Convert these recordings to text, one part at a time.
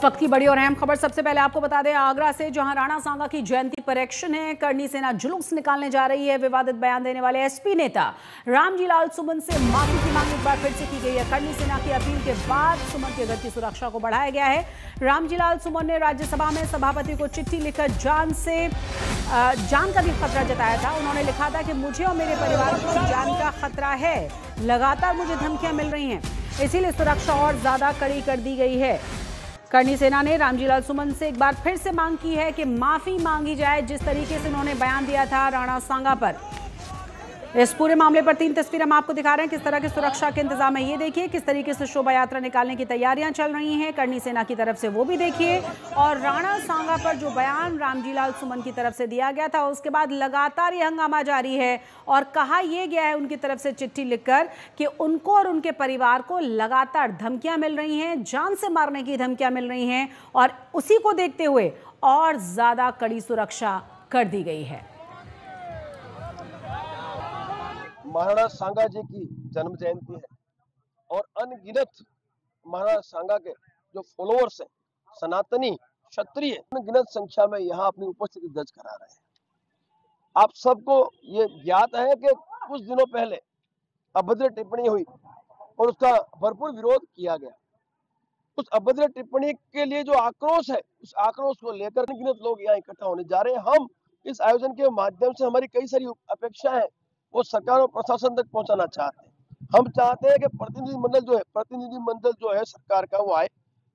वक्त की बड़ी और अहम खबर सबसे पहले आपको बता दें आगरा से, जहां राणा सांगा की जयंती पर एक्शन है। करनी सेना जुलूस निकालने जा रही है। विवादित बयान देने वाले एसपी नेता रामजी लाल सुमन से माफी की मांग एक बार फिर से की गई है। करनी सेना की अपील के बाद सुमन के घर की सुरक्षा को बढ़ाया गया है। रामजी लाल सुमन ने राज्यसभा में सभापति को चिट्ठी लिखकर जान का भी खतरा जताया था। उन्होंने लिखा था कि मुझे और मेरे परिवार को जान का खतरा है, लगातार मुझे धमकियां मिल रही हैं, इसीलिए सुरक्षा और ज्यादा कड़ी कर दी गई है। करनी सेना ने रामजी लाल सुमन से एक बार फिर से मांग की है कि माफी मांगी जाए, जिस तरीके से उन्होंने बयान दिया था राणा सांगा पर। इस पूरे मामले पर 3 तस्वीरें हम आपको दिखा रहे हैं, किस तरह की सुरक्षा के इंतजाम है ये देखिए, किस तरीके से शोभा यात्रा निकालने की तैयारियां चल रही हैं करनी सेना की तरफ से, वो भी देखिए। और राणा सांगा पर जो बयान रामजी लाल सुमन की तरफ से दिया गया था, उसके बाद लगातार ये हंगामा जारी है और कहा यह गया है उनकी तरफ से चिट्ठी लिखकर कि उनको और उनके परिवार को लगातार धमकियां मिल रही हैं, जान से मारने की धमकियां मिल रही हैं और उसी को देखते हुए और ज्यादा कड़ी सुरक्षा कर दी गई है। महाराणा सांगा जी की जन्म जयंती है और अनगिनत महाराणा सांगा के जो फॉलोअर्स हैं, सनातनी क्षत्रिय, अनगिनत संख्या में यहाँ अपनी उपस्थिति दर्ज करा रहे हैं। आप सबको ये ज्ञात है कि कुछ दिनों पहले अभद्र टिप्पणी हुई और उसका भरपूर विरोध किया गया। उस अभद्र टिप्पणी के लिए जो आक्रोश है, उस आक्रोश को लेकर अनगिनत लोग यहाँ इकट्ठा होने जा रहे हैं। हम इस आयोजन के माध्यम से हमारी कई सारी अपेक्षाएं हैं वो सरकार और प्रशासन तक पहुंचाना चाहते हैं। हम चाहते हैं कि प्रतिनिधि मंडल जो है सरकार का, वो आए,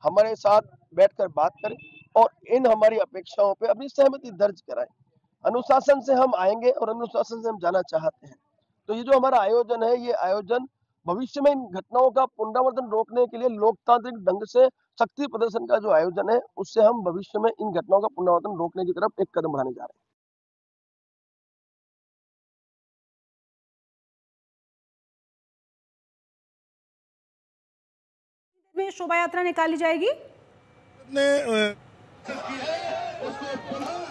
हमारे साथ बैठकर बात करे और इन हमारी अपेक्षाओं पे अपनी सहमति दर्ज कराए। अनुशासन से हम आएंगे और अनुशासन से हम जाना चाहते हैं। तो ये जो हमारा आयोजन है, ये आयोजन भविष्य में इन घटनाओं का पुनरावर्तन रोकने के लिए लोकतांत्रिक ढंग से शक्ति प्रदर्शन का जो आयोजन है, उससे हम भविष्य में इन घटनाओं का पुनरावर्तन रोकने की तरफ एक कदम बढ़ाने जा रहे हैं। में शोभा यात्रा निकाली जाएगी।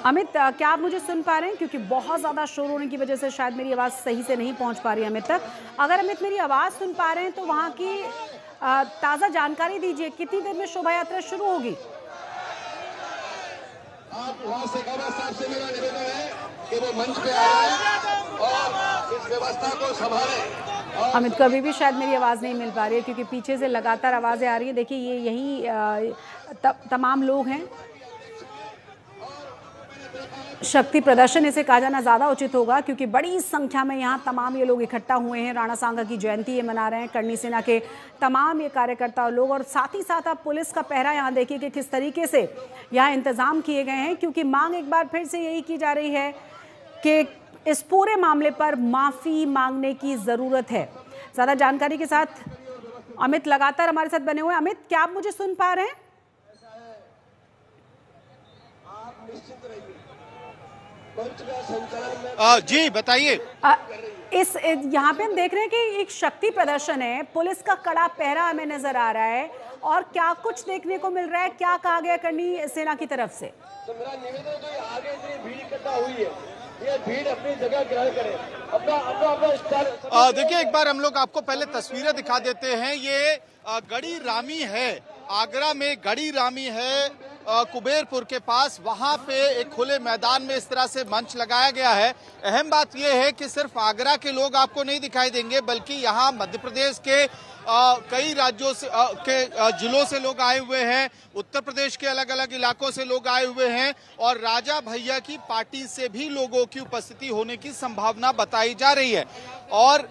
अमित, क्या आप मुझे सुन पा रहे हैं? क्योंकि बहुत ज्यादा शोर होने की वजह से शायद मेरी आवाज सही से नहीं पहुंच पा रही है अमित तक। अगर अमित मेरी आवाज सुन पा रहे हैं तो वहां की ताजा जानकारी दीजिए, कितनी देर में शोभा यात्रा शुरू होगी? आप वहां से साहब से मेरा निवेदन है कि वो मंच पे आए और इस व्यवस्था को संभालें। अमित को अभी भी शायद मेरी आवाज़ नहीं मिल पा रही है क्योंकि पीछे से लगातार आवाज़ें आ रही हैं। देखिए ये यही तमाम लोग हैं। शक्ति प्रदर्शन इसे कहा जाना ज़्यादा उचित होगा क्योंकि बड़ी संख्या में यहाँ तमाम ये लोग इकट्ठा हुए हैं। राणा सांगा की जयंती ये मना रहे हैं करनी सेना के तमाम ये कार्यकर्ता लोग, और साथ ही साथ आप पुलिस का पहरा यहाँ देखिए कि किस तरीके से यहाँ इंतज़ाम किए गए हैं, क्योंकि मांग एक बार फिर से यही की जा रही है कि इस पूरे मामले पर माफी मांगने की जरूरत है। ज्यादा जानकारी के साथ अमित लगातार हमारे साथ बने हुए हैं। अमित, क्या आप मुझे सुन पा रहे हैं? जी बताइए। इस यहाँ पे हम देख रहे हैं कि एक शक्ति प्रदर्शन है, पुलिस का कड़ा पहरा हमें नजर आ रहा है और क्या कुछ देखने को मिल रहा है, क्या कहा गया करनी सेना की तरफ से? तो मेरा निवेदन है कि आगे इतनी भीड़ इकट्ठा हुई है, ये भीड़ अपनी जगह ग्रहण करे, अपना देखिए एक बार हम लोग आपको पहले तस्वीरें दिखा देते हैं। ये गड़ी रामी है, आगरा में गड़ी रामी है, कुबेरपुर के पास, वहां पे एक खुले मैदान में इस तरह से मंच लगाया गया है। अहम बात यह है कि सिर्फ आगरा के लोग आपको नहीं दिखाई देंगे, बल्कि यहाँ मध्य प्रदेश के कई राज्यों से के जिलों से लोग आए हुए हैं, उत्तर प्रदेश के अलग अलग इलाकों से लोग आए हुए हैं और राजा भैया की पार्टी से भी लोगों की उपस्थिति होने की संभावना बताई जा रही है और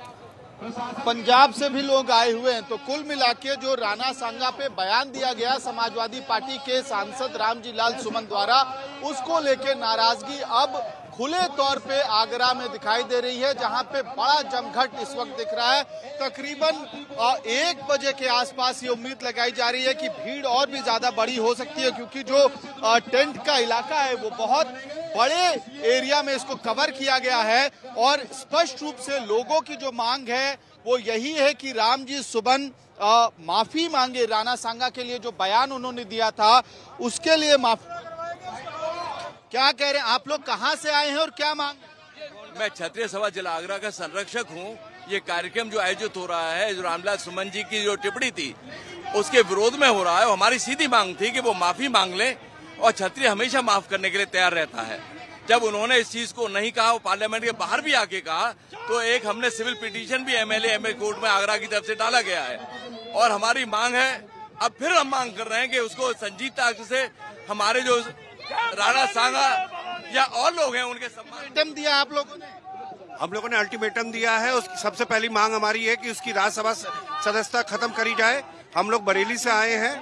पंजाब से भी लोग आए हुए हैं। तो कुल मिला के जो राणा सांगा पे बयान दिया गया समाजवादी पार्टी के सांसद रामजी लाल सुमन द्वारा, उसको लेके नाराजगी अब खुले तौर पे आगरा में दिखाई दे रही है, जहां पे बड़ा जमघट इस वक्त दिख रहा है। तकरीबन 1 बजे के आसपास ये उम्मीद लगाई जा रही है कि भीड़ और भी ज्यादा बड़ी हो सकती है, क्योंकि जो टेंट का इलाका है वो बहुत बड़े एरिया में इसको कवर किया गया है और स्पष्ट रूप से लोगों की जो मांग है वो यही है कि रामजी सुमन माफी मांगे। राणा सांगा के लिए जो बयान उन्होंने दिया था उसके लिए माफी। क्या कह रहे हैं आप लोग, कहां से आए हैं और क्या मांग? मैं क्षत्रिय सभा जिला आगरा का संरक्षक हूं। ये कार्यक्रम जो आयोजित हो रहा है, जो रामलाल सुमन जी की जो टिप्पणी थी उसके विरोध में हो रहा है। हमारी सीधी मांग थी कि वो माफी मांग लें और क्षत्रिय हमेशा माफ करने के लिए तैयार रहता है। जब उन्होंने इस चीज को नहीं कहा, वो पार्लियामेंट के बाहर भी आके कहा, तो एक हमने सिविल पिटीशन भी एमएलए कोर्ट में आगरा की तरफ से डाला गया है। और हमारी मांग है, अब फिर हम मांग कर रहे हैं कि उसको संजीदता से हमारे जो राणा सांगा या और लोग हैं उनके सम्मान दिया आप लोगों ने। हम लोगों ने अल्टीमेटम दिया है। उसकी सबसे पहली मांग हमारी है कि उसकी राज्यसभा सदस्यता खत्म करी जाए। हम लोग बरेली से आए हैं,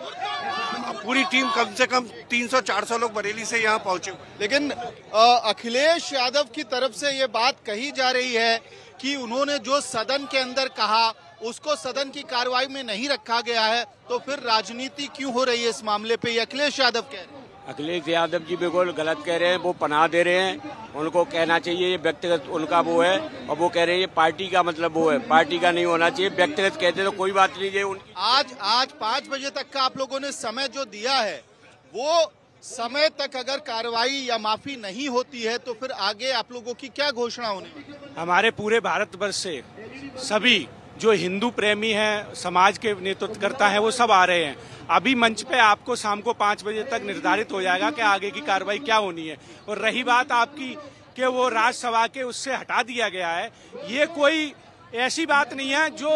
पूरी टीम कम से कम 300-400 लोग बरेली से यहाँ पहुंचे। लेकिन अखिलेश यादव की तरफ से ये बात कही जा रही है कि उन्होंने जो सदन के अंदर कहा उसको सदन की कार्रवाई में नहीं रखा गया है, तो फिर राजनीति क्यों हो रही है इस मामले पे, अखिलेश यादव कह रहे हैं। अखिलेश यादव जी बिल्कुल गलत कह रहे हैं, वो पनाह दे रहे हैं। उनको कहना चाहिए ये व्यक्तिगत उनका वो है, और वो कह रहे हैं ये पार्टी का मतलब वो है, पार्टी का नहीं होना चाहिए। व्यक्तिगत कहते तो कोई बात नहीं है उनकी। आज 5 बजे तक का आप लोगों ने समय जो दिया है, वो समय तक अगर कार्रवाई या माफी नहीं होती है तो फिर आगे आप लोगों की क्या घोषणा होने वाली है? हमारे पूरे भारतवर्ष से सभी जो हिंदू प्रेमी हैं, समाज के नेतृत्व करता है, वो सब आ रहे हैं। अभी मंच पे आपको शाम को 5 बजे तक निर्धारित हो जाएगा कि आगे की कार्रवाई क्या होनी है। और रही बात आपकी कि वो राज्यसभा के उससे हटा दिया गया है, ये कोई ऐसी बात नहीं है जो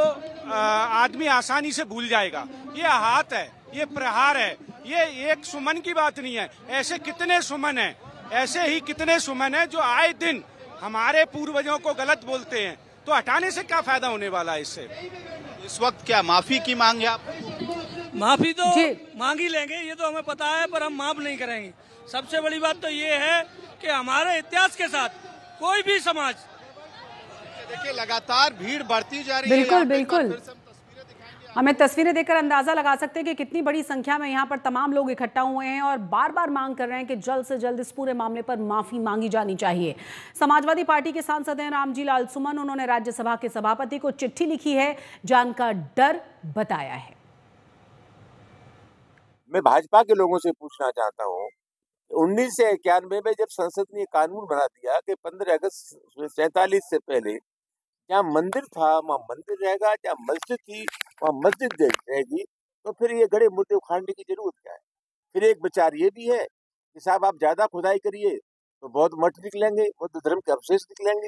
आदमी आसानी से भूल जाएगा। ये आहत है, ये प्रहार है, ये एक सुमन की बात नहीं है। ऐसे कितने सुमन हैं, ऐसे ही कितने सुमन हैं जो आए दिन हमारे पूर्वजों को गलत बोलते हैं। तो हटाने से क्या फायदा होने वाला है इससे? इस वक्त क्या माफी की मांग है आप? माफी तो मांग ही लेंगे, ये तो हमें पता है, पर हम माफ नहीं करेंगे। सबसे बड़ी बात तो ये है कि हमारे इतिहास के साथ कोई भी समाज, देखिए लगातार भीड़ बढ़ती जा रही है। बिल्कुल बिल्कुल हमें तस्वीरें देखकर अंदाजा लगा सकते हैं कि कितनी बड़ी संख्या में यहाँ पर तमाम लोग इकट्ठा हुए हैं और बार बार मांग कर रहे हैं कि जल्द से जल्द इस पूरे मामले पर माफी मांगी जानी चाहिए। समाजवादी पार्टी के सांसद हैं रामजी लाल सुमन, उन्होंने राज्यसभा के सभापति को चिट्ठी लिखी है, जान का डर बताया है। मैं भाजपा के लोगों से पूछना चाहता हूँ, 1991 में जब संसद ने कानून बना दिया कि 15 अगस्त 47 से पहले जहाँ मंदिर था वहाँ मंदिर रहेगा, जहाँ मस्जिद थी वहाँ मस्जिद रहेगी, तो फिर ये गड़े मुर्दे उखाड़ने की जरूरत क्या है? फिर एक विचार ये भी है कि साहब आप ज्यादा खुदाई करिए तो बहुत मठ निकलेंगे, बौद्ध धर्म के अवशेष निकलेंगे।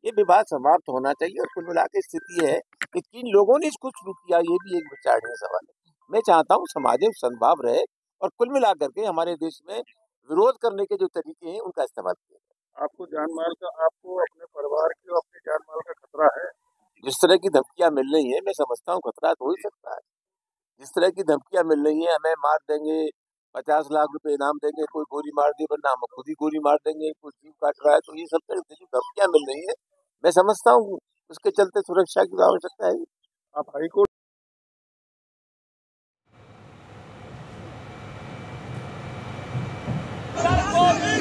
ये विवाद समाप्त होना चाहिए। और कुल मिला के स्थिति है कि किन लोगों ने इसको शुरू किया, ये भी एक विचारणीय सवाल है। मैं चाहता हूँ समाज में सद्भाव रहे और कुल मिला करके हमारे देश में विरोध करने के जो तरीके हैं उनका इस्तेमाल किया जाए। आपको अपने परिवार की और अपने जान माल का खतरा है? जिस तरह की धमकियां मिल रही है, मैं समझता हूँ खतरा तो हो ही सकता है। जिस तरह की धमकियां मिल रही है, हमें मार देंगे, 50 लाख रुपए इनाम देंगे, कोई गोली मार दे, वरना हम खुद ही गोली मार देंगे, कोई जीव काट रहा है, तो ये सब तरह की धमकियां मिल रही है, मैं समझता हूँ उसके चलते सुरक्षा की आवश्यकता है। आप हाईकोर्ट को भी